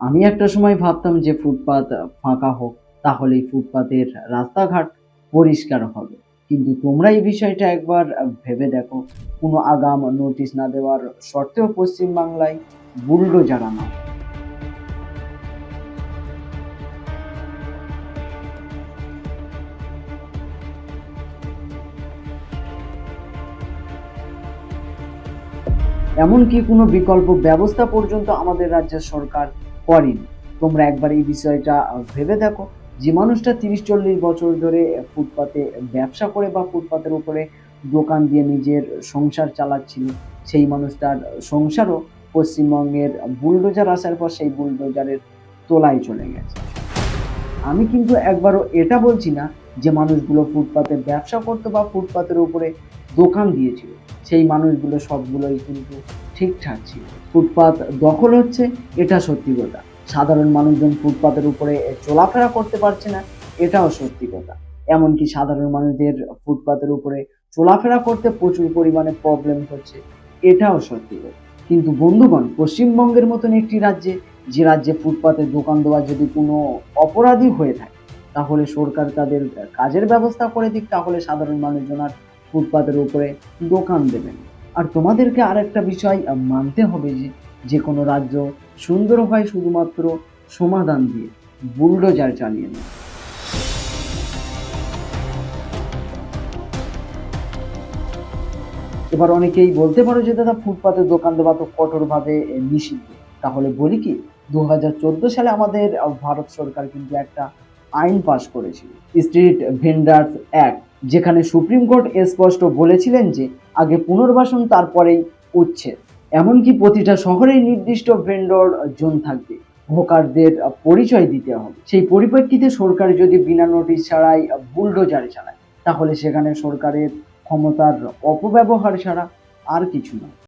আমি একটা সময় ভাবতাম যে ফুটপাত ফাঁকা হোক, তাহলেই ফুটপাতের রাস্তাঘাট পরিষ্কার হবে। কিন্তু তোমরা এই বিষয়টা একবার ভেবে দেখো, কোনো আগাম নোটিশ না দেওয়ার সত্ত্বেও পশ্চিম বাংলায় বুলডোজার আনা হয়। এমনকি কোনো বিকল্প ব্যবস্থা পর্যন্ত আমাদের রাজ্যের সরকার করেনি। তোমরা একবার এই বিষয়টা ভেবে দেখো, যে মানুষটা ৩০-৪০ বছর ধরে ফুটপাতে ব্যবসা করে বা ফুটপাতের উপরে দোকান দিয়ে নিজের সংসার চালাচ্ছিল, সেই মানুষটার সংসারও পশ্চিমবঙ্গের বুলডোজার আসার পর সেই বুলডোজারের তলায় চলে গেছে। আমি কিন্তু একবারও এটা বলছি না যে মানুষগুলো ফুটপাতে ব্যবসা করতো বা ফুটপাতের উপরে দোকান দিয়েছিল, সেই মানুষগুলো সবগুলোই কিন্তু ঠিকঠাক ছিল। ফুটপাত দখল হচ্ছে, এটা সত্যি কথা। সাধারণ মানুষজন ফুটপাতের উপরে চলাফেরা করতে পারছে না, এটাও সত্যি কথা। এমনকি সাধারণ মানুষদের ফুটপাতের উপরে চলাফেরা করতে প্রচুর পরিমাণে প্রবলেম হচ্ছে, এটাও সত্যি কথা। কিন্তু বন্ধুগণ, পশ্চিমবঙ্গের মতন একটি রাজ্যে, যে রাজ্যে ফুটপাতে দোকান দেওয়া যদি কোনো অপরাধী হয়ে থাকে, তাহলে সরকার তাদের কাজের ব্যবস্থা করে দিক, তাহলে সাধারণ মানুষজন আর ফুটপাতের উপরে দোকান দেবেন। আর তোমাদেরকে আরেকটা বিষয় মানতে হবে যে যে কোনো রাজ্য সুন্দর হয় শুধুমাত্র সমাধান দিয়ে, বুলডোজার চালিয়ে নয়। এবার অনেকেই বলতে পারো যে দাদা, ফুটপাতে দোকান দেওয়া তো কঠোরভাবে নিষিদ্ধ। তাহলে বলি কি, 2014 সালে আমাদের ভারত সরকার কিন্তু একটা আইন পাশ করেছিল, স্ট্রিট ভেন্ডার্স অ্যাক্ট, যেখানে সুপ্রিম কোর্ট স্পষ্ট বলেছিলেন যে আগে পুনর্বাসন, তারপরেই উচ্ছেদ। এমনকি প্রতিটা শহরে নির্দিষ্ট ভেন্ডর জোন থাকবে, হকারদের পরিচয় দিতে হবে। সেই পরিপ্রেক্ষিতে সরকার যদি বিনা নোটিশ ছাড়াই বুলডোজার চালায়, তাহলে সেখানে সরকারের ক্ষমতার অপব্যবহার ছাড়া আর কিছু না।